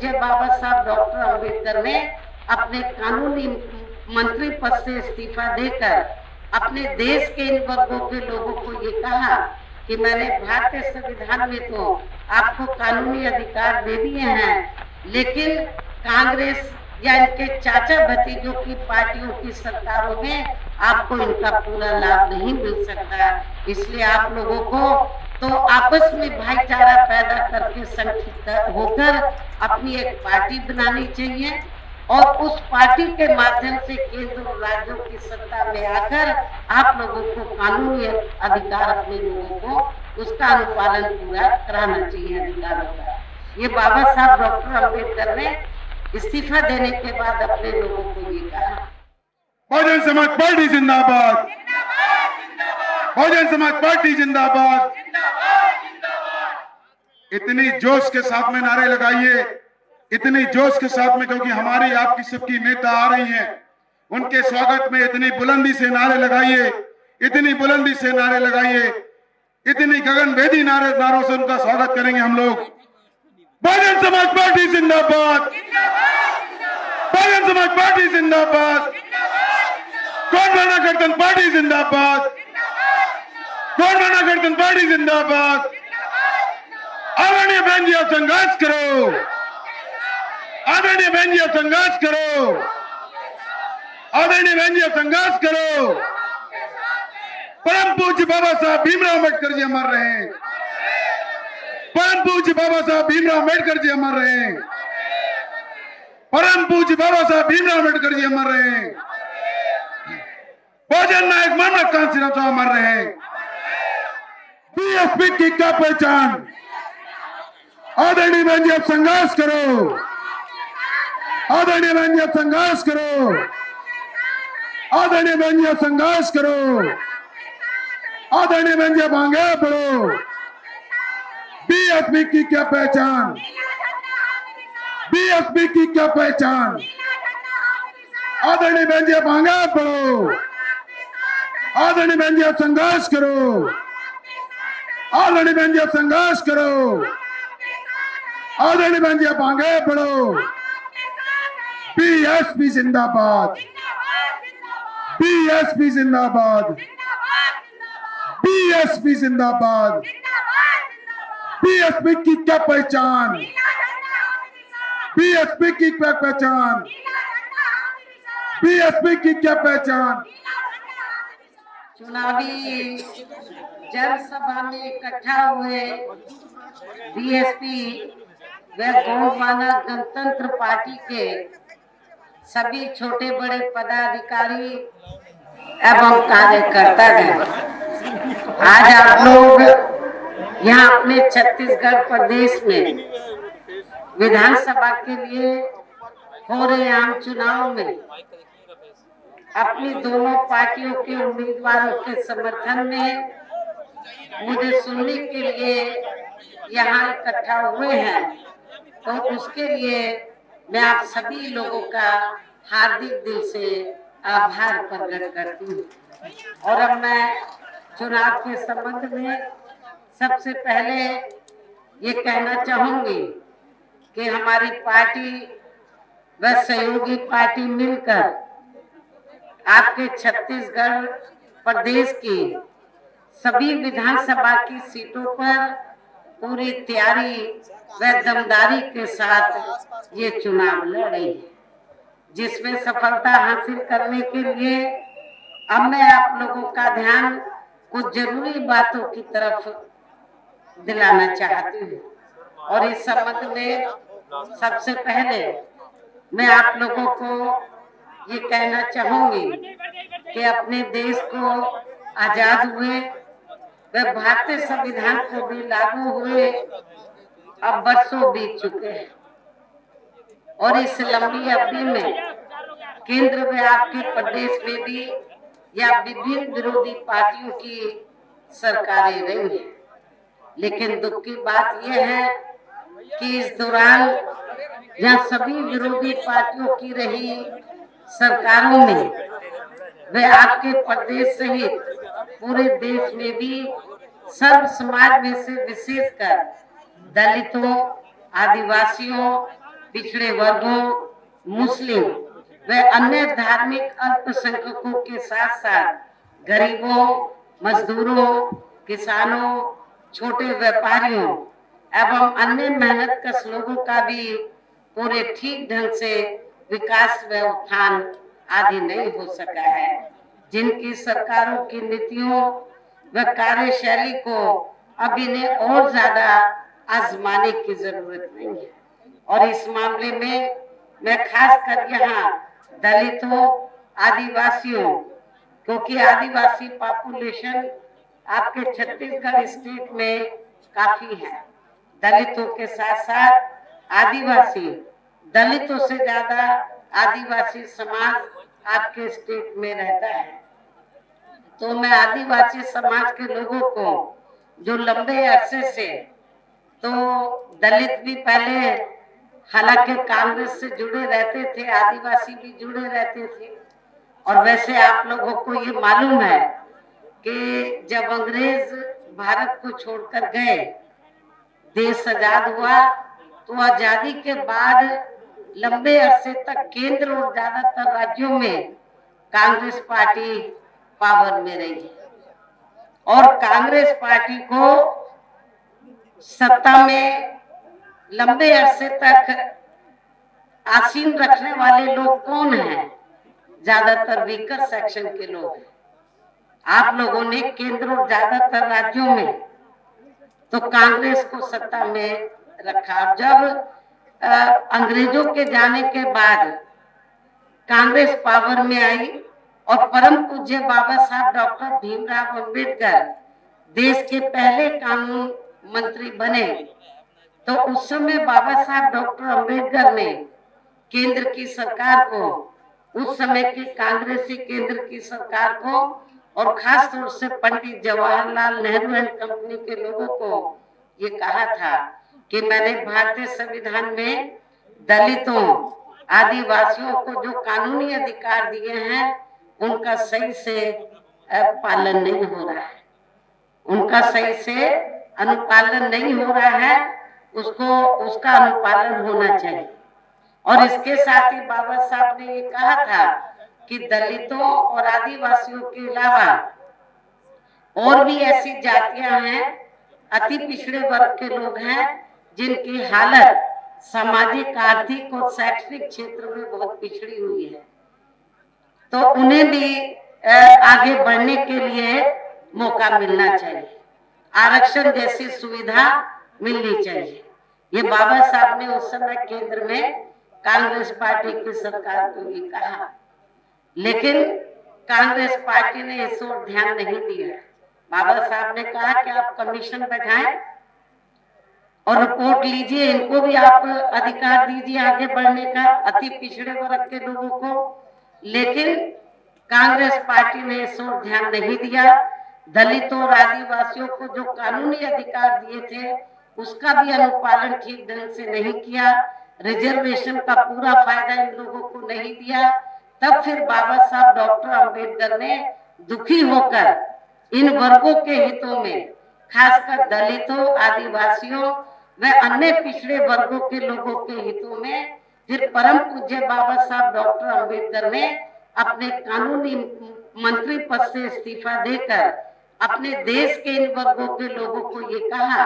मुझे बाबा साहब डॉक्टर अम्बेडकर ने अपने कानूनी मंत्री पद से इस्तीफा देकर अपने देश के इन वर्गों के लोगों को ये कहा कि मैंने भारतीय संविधान में तो आपको कानूनी अधिकार दे दिए हैं, लेकिन कांग्रेस या इनके चाचा भतीजों की पार्टियों की सरकारों में आपको इनका पूरा लाभ नहीं मिल सकता। इसलिए आप लोगों को तो आपस में भाईचारा पैदा करके संगठित होकर अपनी एक पार्टी बनानी चाहिए और उस पार्टी के माध्यम से केंद्र और राज्यों की सत्ता में आकर आप लोगों को कानूनी अधिकार अपने लोगों को उसका अनुपालन पूरा कराना चाहिए अधिकारों का। ये बाबा साहब डॉक्टर अम्बेडकर ने इस्तीफा देने के बाद अपने लोगों को ये कहा। बहुजन समाज पार्टी जिंदाबाद, बहुजन समाज पार्टी जिंदाबाद। इतनी जोश के साथ में नारे लगाइए, इतनी जोश के साथ में, क्योंकि हमारी आपकी सबकी नेता आ रही हैं। उनके स्वागत में इतनी बुलंदी से नारे लगाइए, इतनी बुलंदी से नारे लगाइए, इतनी गगनभेदी नारों से उनका स्वागत करेंगे हम लोग। बहुजन समाज पार्टी जिंदाबाद, बहुजन समाज पार्टी जिंदाबाद, कौन बना गठबंधन पार्टी जिंदाबाद, कौन बना गठबंधन पार्टी जिंदाबाद। आदरणीय बहन जी आप संघर्ष करो, आदरणीय बहन जी आप संघर्ष करो, आदरणीय बहन जी आप संघर्ष करो। परम पूज्य बाबा साहब भीमराव अम्बेडकर जी अमर रहे, परम पूज्य बाबा साहब भीमराव अम्बेडकर जी अमर रहे, परम पूज्य बाबा साहब भीमराव अम्बेडकर जी अमर रहे। बहुजन नायक मानव कांशीराम साहब अमर रहे। बीएसपी की क्या पहचान। आदरणीय बहन जी आप संघर्ष करो, आदरणीय बहन जी आप संघर्ष करो, आदरणीय बहन जी आप संघर्ष करो, आदरणीय बहन जी आप आगे बढ़ो। बीएसपी की क्या पहचान, बीएसपी की क्या पहचान। आदरणीय बहन जी आप आगे बढ़ो, आदरणीय बहन जी आप संघर्ष करो, आदरणीय बहन जी आप संघर्ष करो, आदरणीय बहन जी आप आगे बढ़ो। बीएसपी जिंदाबाद, बीएसपी जिंदाबाद, बीएसपी जिंदाबाद। बीएसपी की क्या पहचान, बीएसपी की क्या पहचान, बीएसपी की क्या पहचान। चुनावी जनसभा में इकट्ठा हुए बीएसपी व गौमाना गणतंत्र पार्टी के सभी छोटे बड़े पदाधिकारी एवं कार्यकर्ता गण, आज आप लोग यहाँ अपने छत्तीसगढ़ प्रदेश में विधानसभा के लिए हो रहे आम चुनाव में अपनी दोनों पार्टियों के उम्मीदवारों के समर्थन में मुझे सुनने के लिए यहाँ इकट्ठा हुए हैं, तो उसके लिए मैं आप सभी लोगों का हार्दिक दिल से आभार प्रकट करती हूँ। और अब मैं चुनाव के संबंध में सबसे पहले ये कहना चाहूंगी कि हमारी पार्टी व सहयोगी पार्टी मिलकर आपके छत्तीसगढ़ प्रदेश की सभी विधानसभा की सीटों पर पूरी तैयारी व दमदारी के साथ ये चुनाव लड़ रही है, जिसमें सफलता हासिल करने के लिए अब मैं आप लोगों का ध्यान कुछ जरूरी बातों की तरफ दिलाना चाहती हूँ। और इस संबंध में सबसे पहले मैं आप लोगों को ये कहना चाहूंगी कि अपने देश को आजाद हुए व भारतीय संविधान को भी लागू हुए अब वर्षों बीत चुके हैं, और इस लंबी अवधि में केंद्र में आपके प्रदेश में भी या विभिन्न विरोधी पार्टियों की सरकारें रही हैं। लेकिन दुख की बात यह है कि इस दौरान यहाँ सभी विरोधी पार्टियों की रही सरकारों में वे आपके प्रदेश सहित पूरे देश में भी सर्व समाज में से विशेषकर दलितों, आदिवासियों, पिछड़े वर्गों, मुस्लिम व अन्य धार्मिक अल्पसंख्यकों के साथ साथ गरीबों, मजदूरों, किसानों, छोटे व्यापारियों एवं अन्य मेहनतकश लोगों का भी पूरे ठीक ढंग से विकास व उत्थान आदि नहीं हो सका है, जिनकी सरकारों की नीतियों व कार्यशैली को अब इन्हें और ज्यादा आजमाने की जरूरत नहीं है। और इस मामले में मैं खास कर यहाँ दलितों, आदिवासियों, क्योंकि आदिवासी पॉपुलेशन आपके छत्तीसगढ़ स्टेट में काफी है, दलितों के साथ साथ आदिवासी, दलितों से ज्यादा आदिवासी समाज आपके स्टेट में रहता है। तो मैं आदिवासी समाज के लोगों को जो लंबे अरसे से, तो दलित भी पहले हालांकि कांग्रेस से जुड़े रहते थे, आदिवासी भी जुड़े रहते थे, और वैसे आप लोगों को ये मालूम है कि जब अंग्रेज भारत को छोड़कर गए, देश आजाद हुआ, तो आजादी के बाद लंबे अरसे तक केंद्र और ज्यादातर राज्यों में कांग्रेस पार्टी पावर में रही और कांग्रेस पार्टी को सत्ता में लंबे अरसे तक आसीन रखने वाले लोग कौन हैं? ज्यादातर वीकर सेक्शन के लोग हैं। आप लोगों ने केंद्र और ज्यादातर राज्यों में तो कांग्रेस को सत्ता में रखा। जब अंग्रेजों के जाने के बाद कांग्रेस पावर में आई और परम पूज्य बाबा साहब डॉक्टर भीमराव अंबेडकर देश के पहले कानून मंत्री बने, तो उस समय बाबा साहब डॉक्टर अंबेडकर ने केंद्र की सरकार को, उस समय की कांग्रेसी केंद्र की सरकार को और खास तौर से पंडित जवाहरलाल नेहरू एंड कंपनी के लोगों को ये कहा था कि मैंने भारतीय संविधान में दलितों, आदिवासियों को जो कानूनी अधिकार दिए हैं उनका सही से पालन नहीं हो रहा है, उनका सही से अनुपालन नहीं हो रहा है, उसका अनुपालन होना चाहिए। और इसके साथ ही बाबा साहब ने ये कहा था कि दलितों और आदिवासियों के अलावा और भी ऐसी जातियां हैं, अति पिछड़े वर्ग के लोग हैं, जिनकी हालत सामाजिक, आर्थिक और शैक्षणिक क्षेत्र में बहुत पिछड़ी हुई है, तो उन्हें भी आगे बढ़ने के लिए मौका मिलना चाहिए, आरक्षण जैसी सुविधा मिलनी चाहिए। ये बाबा साहब ने उस समय केंद्र में कांग्रेस पार्टी की सरकार को भी कहा, लेकिन कांग्रेस पार्टी ने इस ओर ध्यान नहीं दिया। बाबा साहब ने कहा कि आप कमीशन बैठाएं और रिपोर्ट लीजिए, इनको भी आप अधिकार दीजिए आगे बढ़ने का, अति पिछड़े वर्ग के लोगों को, लेकिन कांग्रेस पार्टी ने इस ओर ध्यान नहीं दिया। दलितों और आदिवासियों को जो कानूनी अधिकार दिए थे उसका भी अनुपालन ठीक ढंग से नहीं किया, रिजर्वेशन का पूरा फायदा इन लोगों को नहीं दिया। तब फिर बाबा साहब डॉक्टर अंबेडकर ने दुखी होकर इन वर्गों के हितों में, खासकर दलितों, आदिवासियों व अन्य पिछड़े वर्गों के लोगों के हितों में, फिर परम पूज्य बाबा साहब डॉक्टर अंबेडकर ने अपने कानूनी मंत्री पद से इस्तीफा देकर अपने देश के इन वर्गों के लोगों को ये कहा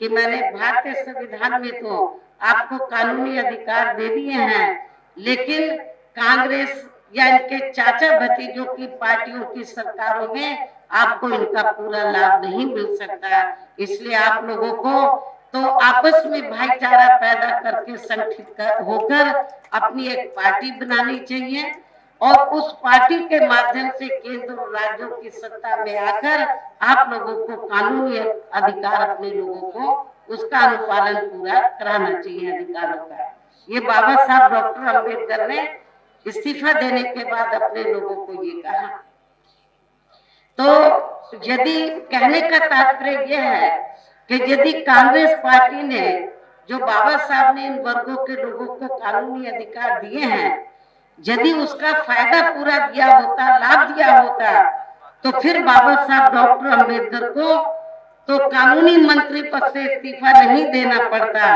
कि मैंने भारतीय संविधान में तो आपको कानूनी अधिकार दे दिए हैं, लेकिन कांग्रेस या इनके चाचा भतीजों की पार्टियों की सरकारों में आपको इनका पूरा लाभ नहीं मिल सकता। इसलिए आप लोगों को तो आपस में भाईचारा पैदा करके संगठित होकर अपनी एक पार्टी बनानी चाहिए और उस पार्टी के माध्यम से केंद्र और राज्यों की सत्ता में आकर आप लोगों को कानूनी अधिकार, अपने लोगों को उसका अनुपालन पूरा कराना चाहिए अधिकारों का। ये बाबा साहब डॉक्टर अंबेडकर ने इस्तीफा देने के बाद अपने लोगों को ये कहा। तो यदि कहने का तात्पर्य यह है कि यदि कांग्रेस पार्टी ने, जो बाबा साहब ने इन वर्गों के लोगों को कानूनी अधिकार दिए हैं, यदि उसका फायदा पूरा दिया होता, लाभ दिया होता, तो फिर बाबा साहब डॉक्टर अंबेडकर को तो कानूनी मंत्री पद से इस्तीफा नहीं देना पड़ता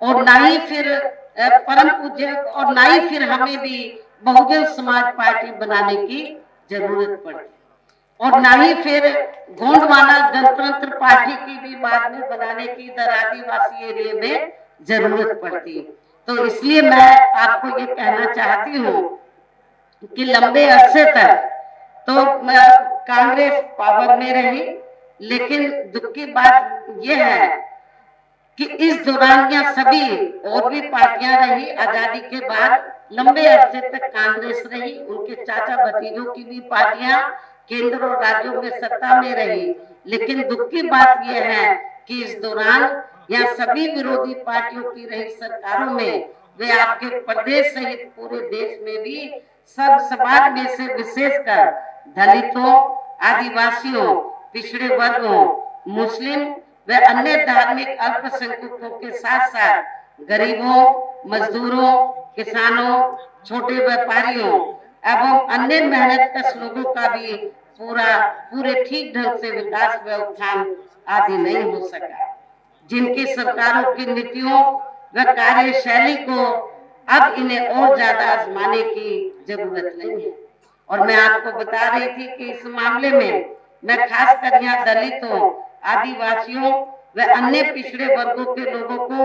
और ना ही फिर परम पूज्य और ना ही फिर हमें भी बहुजन समाज पार्टी बनाने की जरूरत पड़ी और ना ही फिर गोंडवाना गणतंत्र पार्टी की भी बाद में बनाने की इधर आदिवासी एरिया में जरूरत पड़ती। तो इसलिए मैं आपको ये कहना चाहती हूँ कि लंबे अरसे तक तो कांग्रेस पावर में रही, लेकिन दुख की बात यह है कि इस दौरान यह सभी और भी पार्टियां रही। आजादी के बाद लंबे अरसे तक कांग्रेस रही, उनके चाचा भतीजों की भी पार्टियां केंद्र और राज्यों में सत्ता में रही। लेकिन दुख की बात यह है कि इस दौरान यह सभी विरोधी पार्टियों की रही सरकारों में वे आपके प्रदेश सहित पूरे देश में भी सब समाज में से विशेषकर दलितों, आदिवासियों, पिछड़े वर्गों, मुस्लिम व अन्य धार्मिक अल्पसंख्यकों के साथ साथ गरीबों, मजदूरों, किसानों, छोटे व्यापारियों एवं अन्य मेहनतकश लोगों का भी पूरे ठीक ढंग से विकास व उत्थान आदि नहीं हो सका, जिनकी सरकारों की नीतियों व कार्यशैली को अब इन्हें और ज्यादा आजमाने की जरूरत नहीं है। और मैं आपको बता रही थी कि इस मामले में मैं खासकर यहाँ दलितों, आदिवासियों व अन्य पिछड़े वर्गों के लोगों को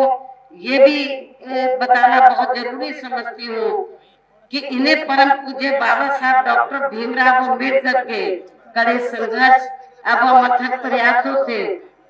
ये भी बताना बहुत जरूरी समझती हूँ कि इन्हें परम पूज्य बाबा साहब डॉक्टर भीमराव अम्बेडकर के कड़े संघर्ष एवं अथक प्रयासों से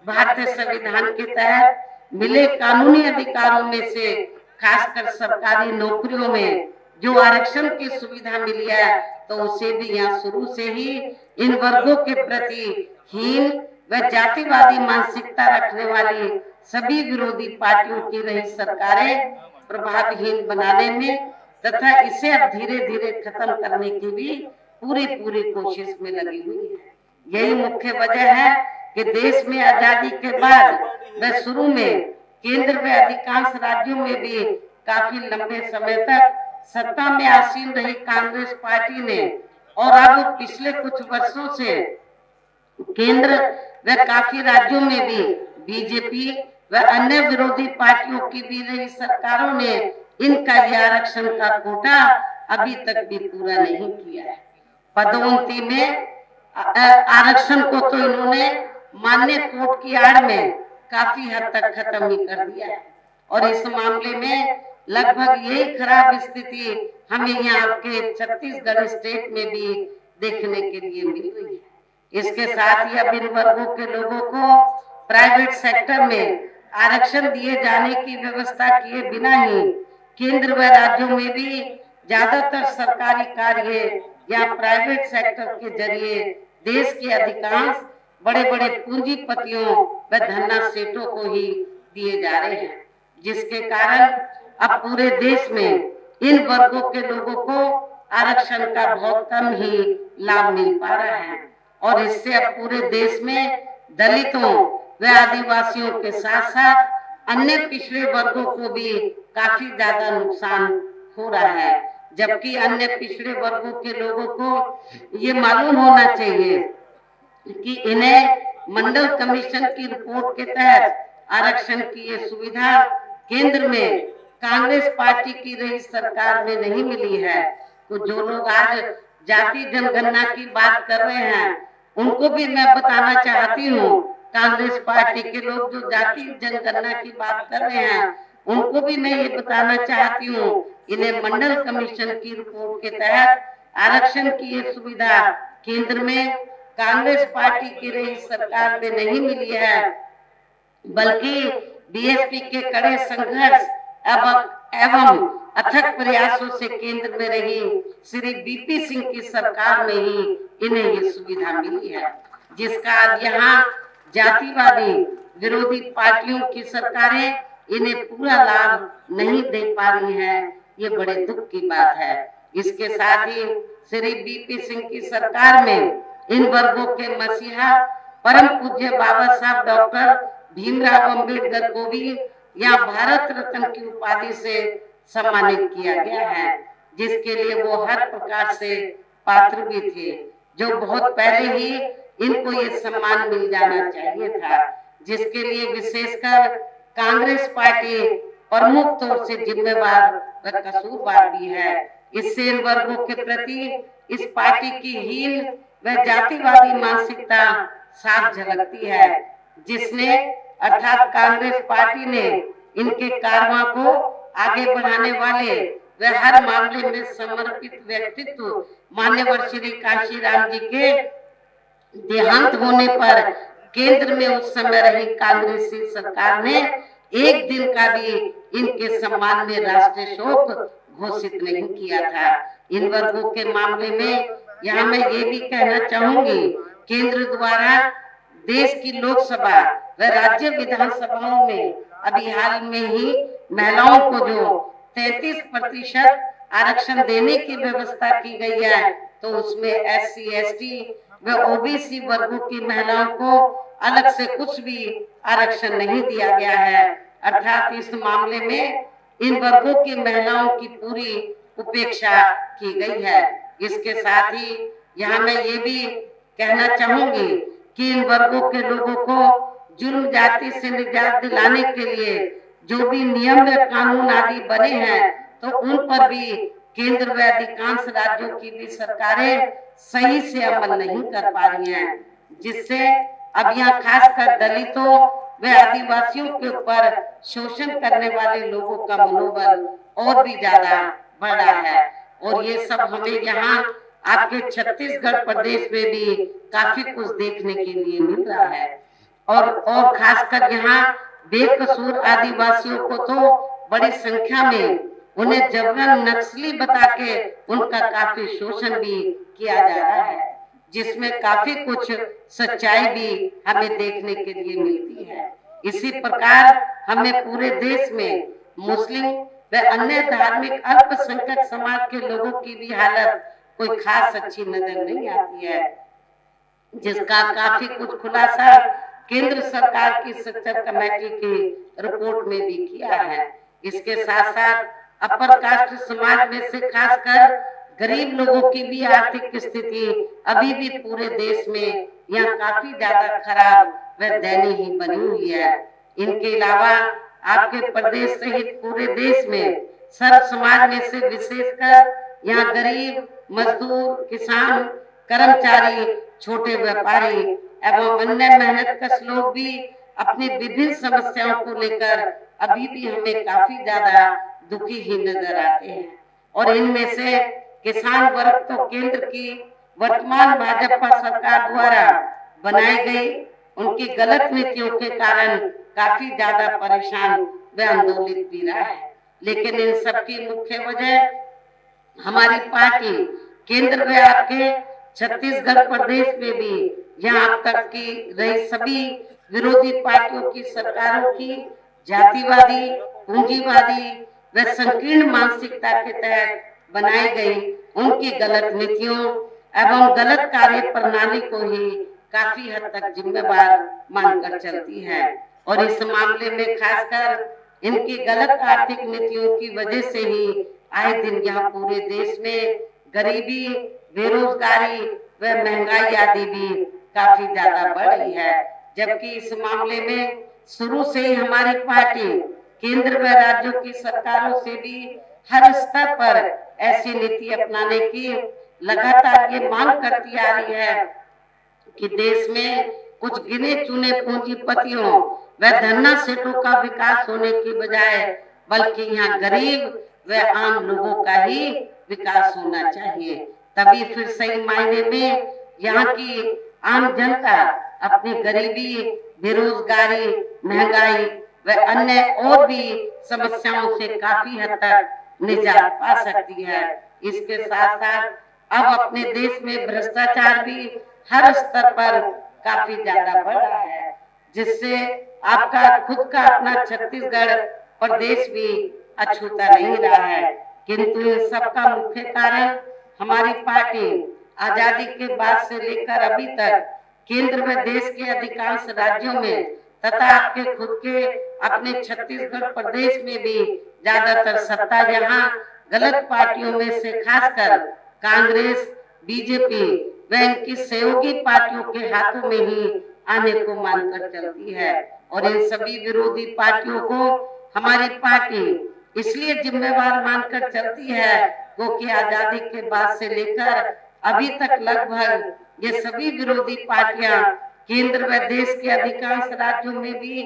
भारतीय संविधान के तहत मिले कानूनी अधिकारों में से खासकर सरकारी नौकरियों में जो आरक्षण की सुविधा मिली है, तो उसे भी यहाँ शुरू से ही इन वर्गों के प्रति हीन व जातिवादी मानसिकता रखने वाली सभी विरोधी पार्टियों की रही सरकारें प्रभावहीन बनाने में तथा इसे अब धीरे धीरे खत्म करने की भी पूरी कोशिश में लगी हुई है। यही मुख्य वजह है कि देश में आजादी के बाद व शुरू में केंद्र में अधिकांश राज्यों में भी काफी लंबे समय तक सत्ता में आसीन रही कांग्रेस पार्टी ने और अब पिछले कुछ वर्षों से केंद्र व काफी राज्यों में भी बीजेपी व अन्य विरोधी पार्टियों की भी रही सरकारों ने इनका आरक्षण का कोटा अभी तक भी पूरा नहीं किया है। पदोन्नति में आरक्षण को तो इन्होंने मान्य कोर्ट की आड़ में काफी हद तक खत्म ही कर दिया है और इस मामले में लगभग यही खराब स्थिति हमें यहाँ आपके छत्तीसगढ़ स्टेट में भी देखने के लिए मिल रही है। इसके साथ ही अब इन वर्गों के लोगों को प्राइवेट सेक्टर में आरक्षण दिए जाने की व्यवस्था किए बिना ही केंद्र व राज्यों में भी ज्यादातर सरकारी कार्य या प्राइवेट सेक्टर के जरिए देश के अधिकांश बड़े बड़े पूंजीपतियों व धन्ना सेठों को ही दिए जा रहे हैं, जिसके कारण अब पूरे देश में इन वर्गों के लोगों को आरक्षण का बहुत कम ही लाभ मिल पा रहा है और इससे अब पूरे देश में दलितों व आदिवासियों के साथ साथ अन्य पिछड़े वर्गों को भी काफी ज्यादा नुकसान हो रहा है। जबकि अन्य पिछड़े वर्गों के लोगों को ये मालूम होना चाहिए कि इन्हें मंडल कमीशन की रिपोर्ट के तहत आरक्षण की ये सुविधा केंद्र में कांग्रेस पार्टी की रही सरकार में नहीं मिली है। तो जो लोग आज जाति जनगणना की बात कर रहे हैं उनको भी मैं बताना चाहती हूँ, कांग्रेस पार्टी के लोग जो जाति जनगणना की बात कर रहे हैं उनको भी मैं ये बताना चाहती हूँ, इन्हें मंडल कमीशन की रिपोर्ट के तहत आरक्षण की ये सुविधा केंद्र में कांग्रेस पार्टी की रही सरकार में नहीं मिली है, बल्कि बीएसपी के कड़े संघर्ष एवं अथक प्रयासों से केंद्र में रही श्री बीपी सिंह की सरकार में ही इन्हें ये सुविधा मिली है, जिसका आज यहाँ जातिवादी विरोधी पार्टियों की सरकारें इन्हें पूरा लाभ नहीं दे पा रही हैं। ये बड़े दुख की बात है। इसके साथ ही श्री बीपी सिंह की सरकार में इन वर्गों के मसीहा परम पूज्य बाबा साहब डॉक्टर भीमराव अम्बेडकर को भी यहाँ भारत रत्न की उपाधि से सम्मानित किया गया है, जिसके लिए वो हर प्रकार से पात्र भी थे, जो बहुत पहले ही इनको ये सम्मान मिल जाना चाहिए था, जिसके लिए विशेषकर कांग्रेस पार्टी प्रमुख तौर से जिम्मेवार व कसूरवार भी है। इससे इन वर्गों के प्रति इस पार्टी की हीन व जातिवादी मानसिकता साफ झलकती है, जिसने अर्थात कांग्रेस पार्टी ने इनके कारवां को आगे बढ़ाने वाले व हर मामले में समर्पित व्यक्तित्व मान्यवर श्री कांशीराम जी के देहांत होने पर केंद्र में उस समय रही कांग्रेसी सरकार ने एक दिन का भी इनके सम्मान में राष्ट्रीय शोक घोषित नहीं किया था। इन वर्गों के मामले में यहाँ मैं ये भी कहना चाहूंगी, केंद्र द्वारा देश की लोकसभा व राज्य विधानसभाओं में अभी हाल में ही महिलाओं को जो 33% आरक्षण देने की व्यवस्था की गई है, तो उसमें SC, ST व OBC वर्गों की महिलाओं को अलग से कुछ भी आरक्षण नहीं दिया गया है। अर्थात इस मामले में इन वर्गों की महिलाओं की पूरी उपेक्षा की गई है। इसके साथ ही यहाँ मैं ये भी कहना चाहूंगी कि इन वर्गों के लोगों को जुर्म जाति से निजात दिलाने के लिए जो भी नियम व कानून आदि बने हैं, तो उन पर भी केंद्र व अधिकांश राज्यों की भी सरकारें सही से अमल नहीं कर पा रही हैं, जिससे अब यहाँ खासकर दलितों व आदिवासियों के ऊपर शोषण करने वाले लोगों का मनोबल और भी ज्यादा बढ़ा है। और ये सब हमें यहाँ आपके छत्तीसगढ़ प्रदेश में भी काफी कुछ देखने के लिए मिल रहा है। और खासकर यहाँ बेकसूर आदिवासियों को तो बड़ी संख्या में उन्हें जबरन नक्सली बता के उनका काफी शोषण भी किया जा रहा है, जिसमें काफी कुछ सच्चाई भी हमें देखने के लिए मिलती है। इसी प्रकार हमें पूरे देश में मुस्लिम व अन्य धार्मिक अल्पसंख्यक समाज के लोगों की भी हालत कोई खास अच्छी नजर नहीं आती है, जिसका काफी कुछ खुलासा केंद्र सरकार की सच्चर कमेटी की रिपोर्ट में भी किया है। इसके साथ साथ अपर कास्ट समाज में से खासकर गरीब लोगों की भी आर्थिक स्थिति अभी भी पूरे देश में यहाँ काफी ज्यादा खराब व दयनीय बनी हुई है। इनके अलावा आपके प्रदेश सहित पूरे देश में सर्व समाज में से विशेषकर यहाँ गरीब, मजदूर, किसान, कर्मचारी, छोटे व्यापारी एवं अन्य मेहनत कश लोग भी अपनी विभिन्न समस्याओं को लेकर अभी भी हमें काफी ज्यादा दुखी ही नजर आते हैं। और इनमें से किसान वर्ग तो केंद्र की वर्तमान भाजपा सरकार द्वारा बनाई गई उनकी गलत नीतियों के कारण काफी ज्यादा परेशान व आंदोलित भी रहा है। लेकिन इन सबकी मुख्य वजह हमारी पार्टी केंद्र में आपके छत्तीसगढ़ प्रदेश में भी यहाँ अब तक की रही सभी विरोधी पार्टियों की सरकारों की जातिवादी, पूंजीवादी व संकीर्ण मानसिकता के तहत बनाई गई उनकी गलत नीतियों एवं गलत कार्य प्रणाली को ही काफी हद तक जिम्मेवार मानकर चलती है। और इस मामले में खासकर इनकी गलत आर्थिक नीतियों की वजह से ही आए दिन यहाँ पूरे देश में गरीबी, बेरोजगारी व महंगाई आदि भी काफी ज्यादा बढ़ रही है। जबकि इस मामले में शुरू से ही हमारी पार्टी केंद्र व राज्यों की सरकारों से भी हर स्तर पर ऐसी नीति अपनाने की लगातार ये मांग करती आ रही है कि देश में कुछ गिने चुने पूंजीपतियों व धन्ना सेठों का विकास होने की बजाय बल्कि यहाँ गरीब व आम लोगों का ही विकास होना चाहिए। तभी फिर सही मायने में यहाँ की आम जनता अपनी गरीबी, बेरोजगारी, महंगाई व अन्य और भी समस्याओं से काफी हद तक निजात पा सकती है। इसके साथ साथ अब अपने देश में भ्रष्टाचार भी हर स्तर पर काफी ज्यादा बढ़ रहा है, जिससे आपका खुद का अपना छत्तीसगढ़ प्रदेश भी अछूता नहीं रहा है। किंतु इन सबका मुख्य कारण हमारी पार्टी आजादी के बाद से लेकर अभी तक केंद्र में देश के अधिकांश राज्यों में तथा आपके खुद के अपने छत्तीसगढ़ प्रदेश में भी ज्यादातर सत्ता यहाँ गलत पार्टियों में से खासकर कांग्रेस, बीजेपी व इनकी सहयोगी पार्टियों के हाथों में ही आने को मानकर चलती है। और इन सभी विरोधी पार्टियों को हमारी पार्टी इसलिए जिम्मेवार मानकर चलती है क्योंकि आजादी के बाद से लेकर अभी तक लगभग ये सभी विरोधी पार्टियां केंद्र व देश के अधिकांश राज्यों में भी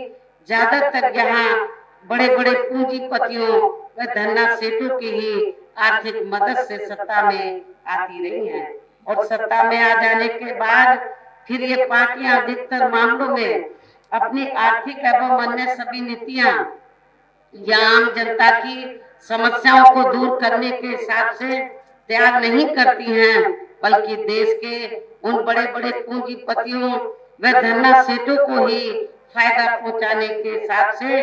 ज्यादातर यहाँ बड़े बड़े पूंजीपतियों व धन्ना सेठों की ही आर्थिक मदद से सत्ता में आती रही हैं और सत्ता में आ जाने के बाद फिर ये पार्टियां अधिकतर मामलों में अपनी आर्थिक एवं अन्य सभी नीतियां या आम जनता की समस्याओं को दूर करने के हिसाब से तैयार नहीं करती हैं, बल्कि देश के उन बड़े बड़े पूंजीपतियों व धन्ना सेठों को ही फायदा पहुंचाने के हिसाब से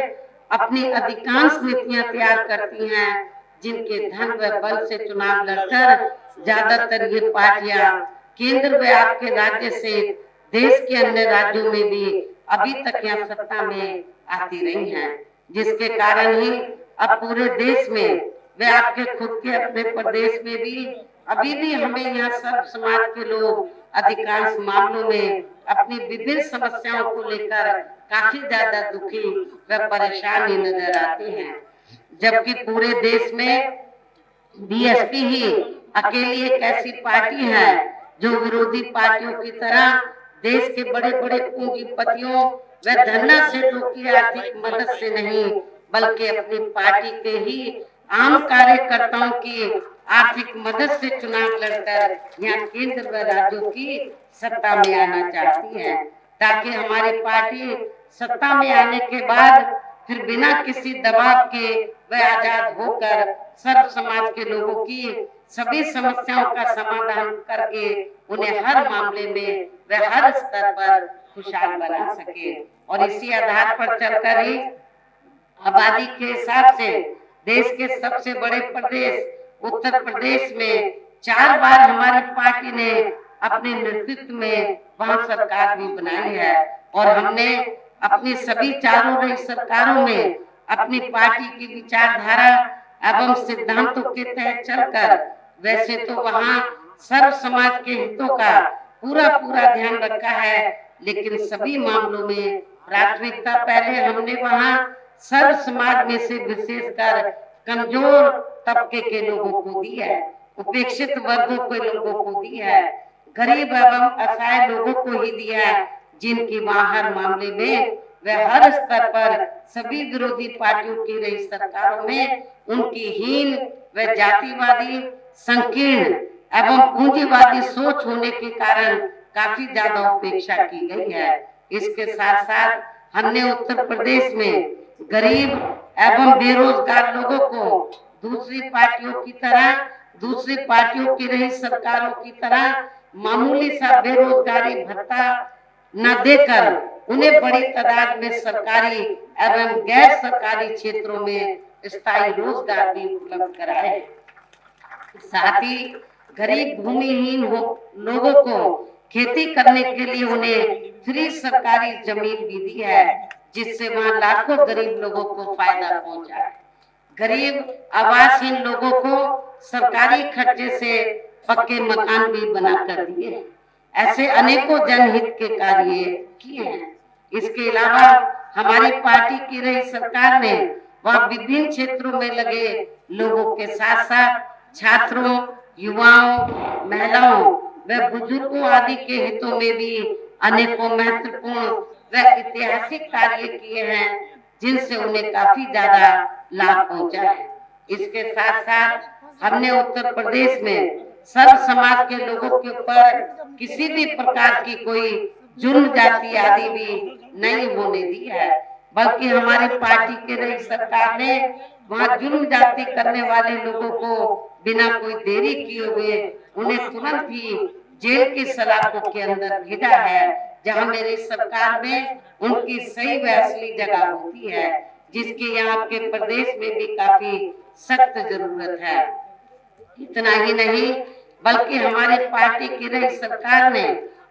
अपनी अधिकांश नीतियां तैयार करती हैं, जिनके धन व बल से चुनाव लड़कर ज्यादातर ये पार्टियां केंद्र व आपके राज्य से देश के अन्य राज्यों में भी अभी तक यहाँ सत्ता में आती रही हैं, जिसके कारण ही अब पूरे देश में व आपके खुद के अपने प्रदेश में भी अभी भी हमें यहाँ सब समाज के लोग अधिकांश मामलों में अपनी विभिन्न समस्याओं को लेकर काफी ज्यादा दुखी व परेशान ही नजर आते हैं, जबकि पूरे देश में बीएसपी ही अकेली एक ऐसी पार्टी है जो विरोधी पार्टियों की तरह देश के बड़े बड़े पूंजीपतियों व धन्ना सेठों की आर्थिक मदद से नहीं, बल्कि अपनी पार्टी के ही आम कार्यकर्ताओं की आर्थिक मदद से चुनाव लड़कर यहाँ केंद्र व राज्यों की सत्ता में आना चाहती है, ताकि हमारी पार्टी सत्ता में आने के बाद फिर बिना किसी दबाव के व आजाद होकर सर्व समाज के लोगों की सभी समस्याओं का समाधान करके उन्हें हर मामले में व हर स्तर पर खुशहाल बना सके। और इसी आधार पर चलकर ही आबादी के हिसाब से देश के सबसे बड़े प्रदेश उत्तर प्रदेश में 4 बार हमारी पार्टी ने अपने नेतृत्व में वहां सरकार भी बनाई है और हमने अपनी सभी चारों रही सरकारों में अपनी पार्टी की विचारधारा एवं सिद्धांतों के तहत चलकर वैसे तो वहाँ सर्व समाज के हितों का पूरा ध्यान रखा है, लेकिन सभी मामलों में प्राथमिकता पहले हमने वहाँ सर्व समाज में से विशेषकर कमजोर तबके के लोगों को दी है, उपेक्षित वर्गों के लोगों को दी है, गरीब एवं असहाय लोगों को ही दिया है, जिनकी वहाँ हर मामले में व हर स्तर पर सभी विरोधी पार्टियों की रही सरकारों में उनकी हीन व जातिवादी संकीर्ण एवं पूंजीवादी सोच होने के कारण काफी ज्यादा उपेक्षा की गई है। इसके साथ साथ हमने उत्तर प्रदेश में गरीब एवं बेरोजगार लोगों को दूसरी पार्टियों की रही सरकारों की तरह मामूली सा बेरोजगारी भत्ता न देकर उन्हें बड़ी तादाद में सरकारी एवं गैर सरकारी क्षेत्रों में स्थायी रोजगार भी उपलब्ध कराए। साथ ही गरीब भूमिहीन लोगों को खेती करने के लिए उन्हें फ्री सरकारी जमीन भी दी है, जिससे वहां लाखों गरीब लोगों को फायदा पहुंचा है। गरीब आवासहीन लोगों को सरकारी खर्चे से पक्के मकान भी बना कर दिए। ऐसे अनेकों जनहित के कार्य किए हैं। इसके अलावा हमारी पार्टी की रही सरकार ने वह विभिन्न क्षेत्रों में लगे लोगों के साथ साथ छात्रों, युवाओं, महिलाओं व बुजुर्गों आदि के हितों में भी अनेकों महत्वपूर्ण व ऐतिहासिक कार्य किए हैं, जिनसे उन्हें काफी ज्यादा लाभ पहुंचा है। इसके साथ साथ हमने उत्तर प्रदेश में सर्व समाज के लोगों के ऊपर किसी भी प्रकार की कोई जुर्म जाति आदि भी नहीं होने दी है, बल्कि हमारी पार्टी के रही सरकार ने वहाँ जुर्म जाति करने वाले लोगों को बिना कोई देरी किए हुए उन्हें तुरंत ही जेल की सलाखों के अंदर भेजा है, जहाँ मेरी सरकार में उनकी सही व असली जगह होती है, जिसकी यहाँ के प्रदेश में भी काफी सख्त जरूरत है। इतना ही नहीं बल्कि हमारी पार्टी की रही सरकार ने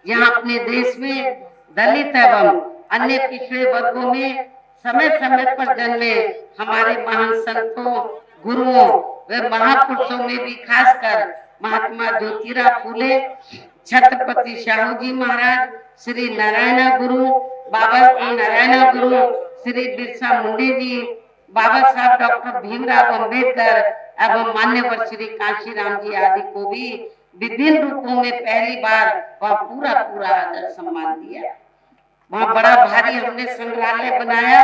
यहाँ अपने देश में दलित एवं अन्य पिछड़े वर्गों में समय समय पर जन्मे हमारे महान संतों, गुरुओं व महापुरुषों में भी खासकर महात्मा ज्योतिराव फूले, छत्रपति शाहू जी महाराज, श्री नारायण गुरु, बाबा नारायण गुरु, श्री बिरसा मुंडा जी, बाबा साहब डॉक्टर भीमराव अंबेडकर एवं मान्यवर श्री कांशीराम जी आदि को भी विभिन्न रूपों में पहली बार वह पूरा पूरा आदर सम्मान दिया। वहाँ बड़ा भारी हमने संग्रहालय बनाया,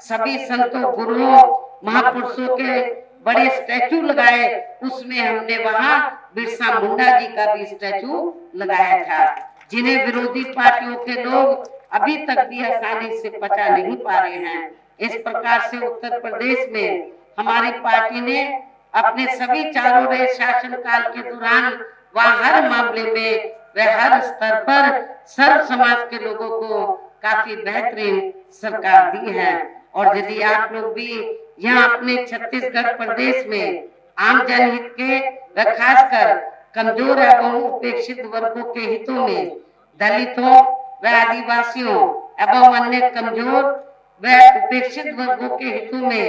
सभी संतों गुरुओं महापुरुषों के बड़े स्टैचू लगाए, उसमें हमने वहाँ बिरसा मुंडा जी का भी स्टैचू लगाया था, जिन्हें विरोधी पार्टियों के लोग अभी तक भी आसानी से पचा नहीं पा रहे हैं। इस प्रकार से उत्तर प्रदेश में हमारी पार्टी ने अपने सभी चारों रहे शासन काल के दौरान वह हर मामले में वह हर स्तर पर सर्व समाज के लोगों को काफी बेहतरीन सरकार दी है। और यदि आप लोग भी यहाँ अपने छत्तीसगढ़ प्रदेश में आम जनहित के व खासकर कमजोर एवं उपेक्षित वर्गों के हितों में दलितों व आदिवासियों एवं अन्य कमजोर व उपेक्षित वर्गों के हितों में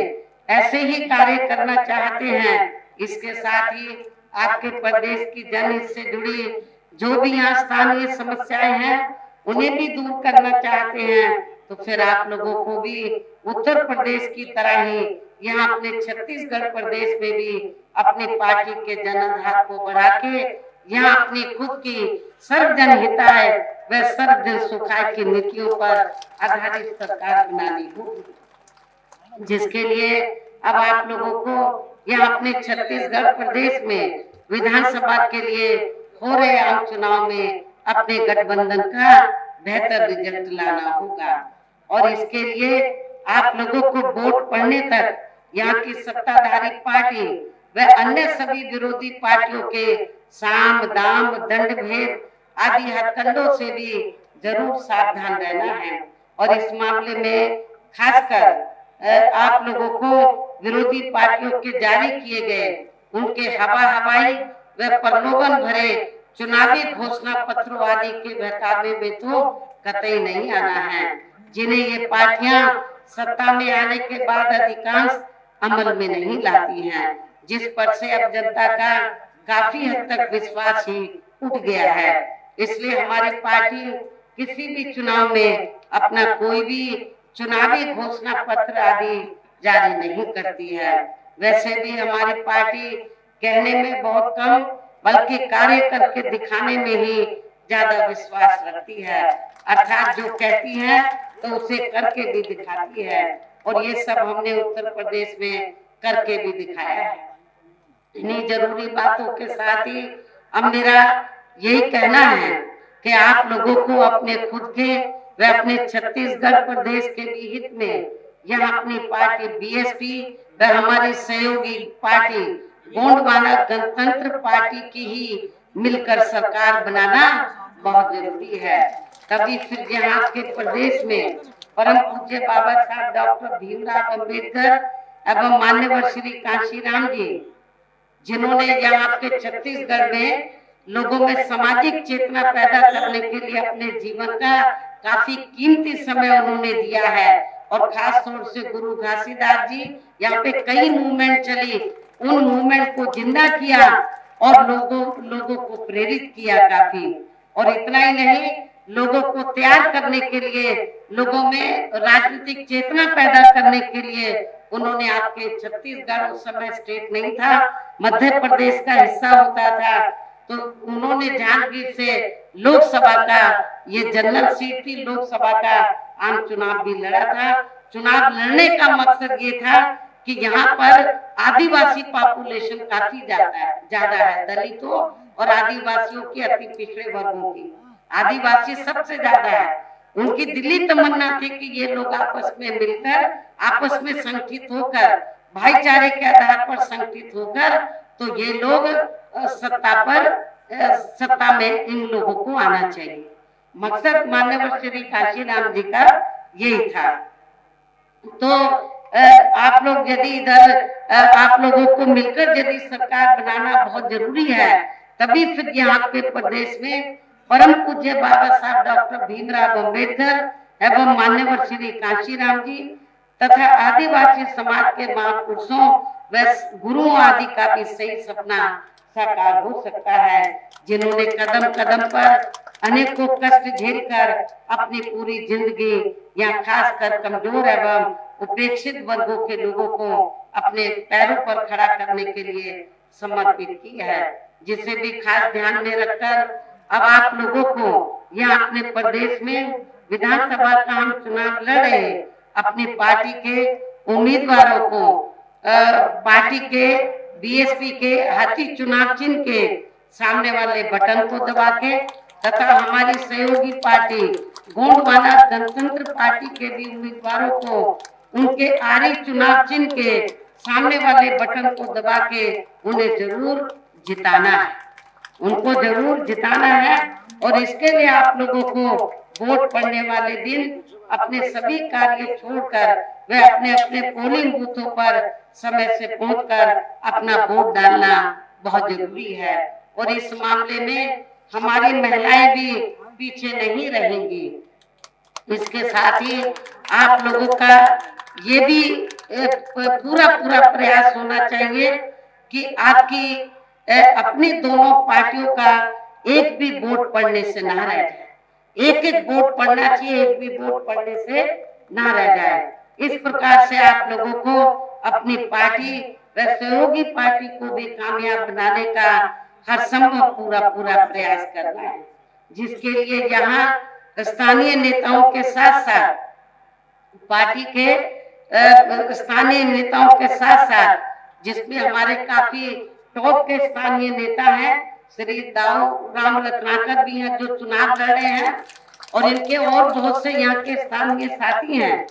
ऐसे ही कार्य करना चाहते हैं, इसके साथ ही आपके प्रदेश की जनहित से जुड़ी जो भी यहाँ स्थानीय समस्याएं हैं उन्हें भी दूर करना चाहते हैं, तो फिर आप लोगों को भी उत्तर प्रदेश की तरह ही यहाँ अपने छत्तीसगढ़ प्रदेश में भी अपनी पार्टी के जनाधार को बढ़ा के यहाँ अपनी खुद की सर्वजन हिताय व सर्वजन सुखाय की नीतियों पर आधारित सरकार बनानी होगी, जिसके लिए अब आप लोगों को यहाँ अपने छत्तीसगढ़ प्रदेश में विधानसभा के लिए हो रहे आम चुनाव में अपने गठबंधन का बेहतर रिजल्ट लाना होगा। और इसके लिए आप लोगों को वोट पड़ने तक यहाँ की सत्ताधारी पार्टी व अन्य सभी विरोधी पार्टियों के साम दाम दंड भेद आदि हथकंडों से भी जरूर सावधान रहना है। और इस मामले में खासकर आप लोगों को विरोधी पार्टियों के जारी किए गए उनके हवाई व प्रलोभन भरे चुनावी घोषणा पत्रों आदि के बहकावे में तो कतई नहीं आना है, जिन्हें ये पार्टियां सत्ता में आने के बाद अधिकांश अमल में नहीं लाती हैं, जिस पर से अब जनता का काफी हद तक विश्वास ही उठ गया है। इसलिए हमारी पार्टी किसी भी चुनाव में अपना कोई भी चुनावी घोषणा पत्र आदि जारी नहीं करती है। वैसे भी हमारी पार्टी कहने में बहुत कम बल्कि कार्य करके दिखाने में ही ज्यादा विश्वास रखती है, अर्थात जो कहती है तो उसे करके भी दिखाती है, और ये सब हमने उत्तर प्रदेश में करके भी दिखाया है। इन्हीं जरूरी बातों के साथ ही अब मेरा यही कहना है कि आप लोगों को अपने खुद के व अपने छत्तीसगढ़ प्रदेश के भी हित में यहाँ अपनी पार्टी बीएसपी व हमारी सहयोगी पार्टी गोंडवाना गणतंत्र पार्टी की ही मिलकर सरकार बनाना बहुत जरूरी है। तभी फिर यहाँ के प्रदेश में परम पूज्य बाबा साहब डॉक्टर भीमराव अंबेडकर एवं मान्यवर श्री कांशीराम जी, जिन्होंने यहाँ के छत्तीसगढ़ में लोगों में सामाजिक चेतना पैदा करने के लिए अपने जीवन का काफी कीमती समय उन्होंने दिया है, और खास तौर से गुरु घासीदास जी यहाँ पे कई मूवमेंट चली, उन मूवमेंट को जिंदा किया और लोगों को प्रेरित किया काफी। और इतना ही नहीं, लोगों को तैयार करने के लिए, लोगों में राजनीतिक चेतना पैदा करने के लिए उन्होंने आपके छत्तीसगढ़ उस समय स्टेट नहीं था, मध्य प्रदेश का हिस्सा होता था, तो उन्होंने जहांगीर से लोकसभा का ये जनरल सीट थी, लोकसभा का आम चुनाव भी लड़ा था। चुनाव लड़ने का मकसद ये था कि यहाँ पर आदिवासी पॉपुलेशन काफी ज्यादा है, दलितों और आदिवासियों की अति पिछड़े वर्गों की, आदिवासी सबसे ज्यादा है। उनकी दिली तमन्ना थी कि ये लोग आपस में मिलकर, आपस में संगठित होकर, भाईचारे के आधार पर संगठित होकर, तो ये लोग सत्ता में इन लोगों को आना चाहिए। मकसद माननीय श्री कांशीराम जी का यही था। तो आप लोग यदि इधर आप लोगों को मिलकर यदि सरकार बनाना बहुत जरूरी है, तभी फिर यहाँ के प्रदेश में परम पूज्य बाबा साहब डॉक्टर भीमराव अंबेडकर एवं मान्यवर श्री कांशीराम जी तथा आदिवासी समाज के महापुरुषों व गुरुओं आदि का भी सही सपना साकार हो सकता है। जिन्होंने कदम कदम पर अनेकों कष्ट झेलकर अपनी पूरी जिंदगी यहाँ खासकर कमजोर एवं उपेक्षित वर्गों के लोगों को अपने पैरों पर खड़ा करने के लिए समर्पित की है, जिसे भी खास ध्यान में रखकर अब आप लोगों को यहाँ अपने प्रदेश में विधानसभा का हम चुनाव लड़ रहे हैं। अपनी पार्टी के उम्मीदवारों को पार्टी के बीएसपी के हाथी चुनाव चिन्ह के सामने वाले बटन को दबा के तथा हमारी सहयोगी पार्टी गोंडवाना गणतंत्र पार्टी के भी उम्मीदवारों को उनके आरी चुनाव चिन्ह के सामने वाले बटन को दबा के उन्हें जरूर जिताना है, उनको जरूर जिताना है। और इसके लिए आप लोगों को वोट पड़ने वाले दिन अपने सभी कार्य छोड़कर वे अपने अपने पोलिंग बूथों पर समय से पहुंचकर अपना वोट डालना बहुत जरूरी है। और इस मामले में हमारी महिलाएं भी पीछे नहीं रहेंगी। इसके साथ ही आप लोगों का ये भी पूरा प्रयास होना चाहिए कि आपकी अपनी दोनों पार्टियों का एक भी वोट पड़ने से ना रह जाए, एक एक वोट पड़ना चाहिए, एक भी वोट पड़ने से ना रह जाए। इस प्रकार से आप लोगों को अपनी पार्टी व सहयोगी पार्टी को भी कामयाब बनाने का हर संभव पूरा प्रयास करना है, जिसके लिए यहाँ स्थानीय नेताओं के साथ साथ पार्टी के स्थानीय नेताओं के साथ साथ जिसमें हमारे काफी टॉप के स्थानीय नेता हैं, श्री दाऊ राम रत्नाकर भी हैं जो चुनाव लड़ रहे हैं, और इनके और बहुत से यहाँ के स्थानीय साथी हैं।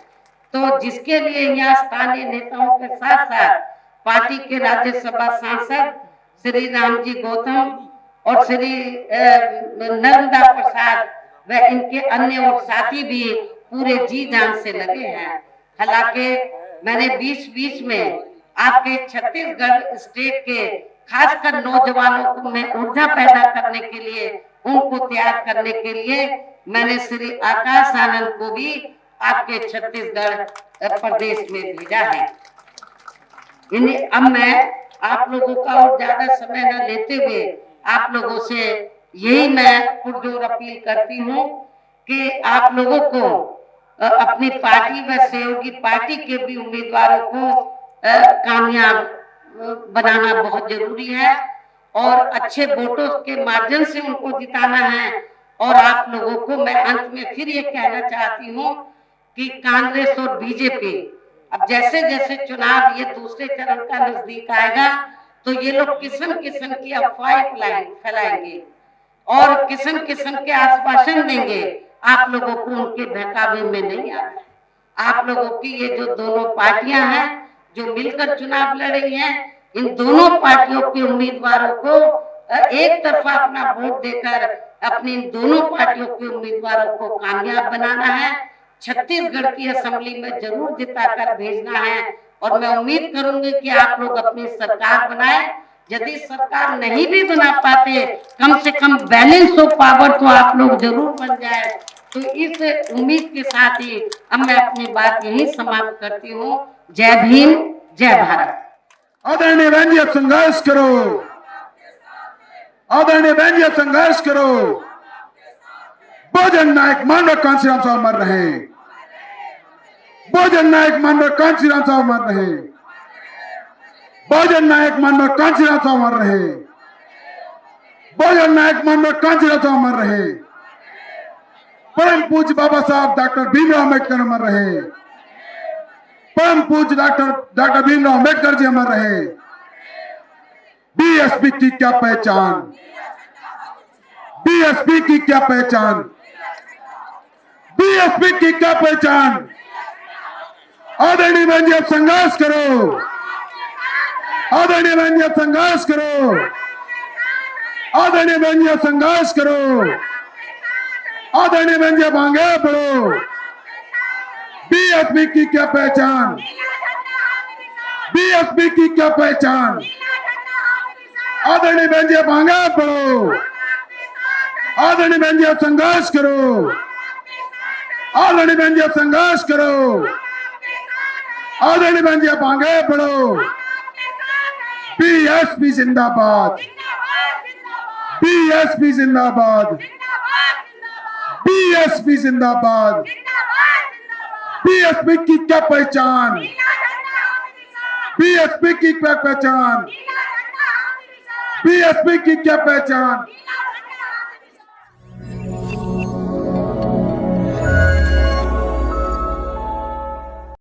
तो जिसके लिए यहाँ स्थानीय नेताओं के साथ साथ पार्टी के राज्यसभा सांसद श्री रामजी गौतम और श्री नर्मदा प्रसाद व इनके अन्य और साथी भी पूरे जी जान से लगे हैं। हालांकि मैंने बीच में आपके छत्तीसगढ़ स्टेट के खासकर नौजवानों को में ऊर्जा पैदा करने के लिए, उनको तैयार करने के लिए मैंने श्री आकाश आनंद को भी आपके छत्तीसगढ़ प्रदेश में भेजा है। इन्हें अब मैं आप लोगों का और ज्यादा समय न लेते हुए आप लोगों से यही मैं पुरजोर अपील करती हूँ कि आप लोगों को अपनी पार्टी व सहयोगी पार्टी के भी उम्मीदवारों को कामयाब बनाना बहुत जरूरी है और अच्छे वोटों के माध्यम से उनको जिताना है। और आप लोगों को मैं अंत में फिर ये कहना चाहती हूँ कि कांग्रेस और बीजेपी अब जैसे जैसे चुनाव ये दूसरे चरण का नजदीक आएगा तो ये लोग किस्म किस्म की अफवाहें फैलाएंगे और किस्म किस्म के आश्वासन देंगे। आप लोगों को उनके बहकावे में नहीं आना। आप लोगों की ये जो दोनों पार्टियां हैं जो मिलकर चुनाव लड़ रही हैं, इन दोनों पार्टियों के उम्मीदवारों को एक तरफा अपना वोट देकर अपनी दोनों पार्टियों के उम्मीदवारों को कामयाब बनाना है, छत्तीसगढ़ की असेंबली में जरूर जिताकर भेजना है। और मैं उम्मीद करूंगी कि आप लोग अपनी सरकार बनाए। यदि सरकार नहीं भी बना पाते, कम से कम बैलेंस ऑफ पावर तो आप लोग जरूर बन जाए। तो इस उम्मीद के साथ ही अब मैं अपनी बात यही समाप्त करती हूँ। जय भीम, जय भारत। आदरणीय बहन जी, संघर्ष करो। आदरणीय बहन जी, संघर्ष करो। बहुजन नायक मानव कांशीराम साहब मर रहे। बहुजन नायक मानव कांशीराम साहब मर रहे। बहुजन नायक मानव कांशीराम साहब मर रहे। बहुजन नायक मानव कांशीराम साहब मर रहे। परम पूज्य बाबा साहब डॉक्टर भीमराव अम्बेडकर मर रहे। परम पूज्य डॉक्टर भीमराव अम्बेडकर जी मर रहे। बीएसपी की क्या पहचान, बीएसपी की क्या पहचान, बीएसपी की क्या पहचान। आदरणीय बहन जी, संघर्ष करो। आदरणीय बहन जी, संघर्ष करो। आदरणीय बहन जी, संघर्ष करो। आदरणीय बहन जी, आगे बढ़ो। बीएसपी की क्या पहचान, बीएसपी की क्या पहचान। आदरणीय बहन जी, आगे बढ़ो। आदरणीय बहन जी, संघर्ष करो। आदरणीय बहन जी, संघर्ष करो। आदरणीय बहन जी, आगे बढ़ो। बीएसपी जिंदाबाद, बीएसपी जिंदाबाद, बीएसपी जिंदाबाद। बीएसपी की क्या पहचान, बीएसपी की क्या पहचान, बीएसपी की क्या पहचान।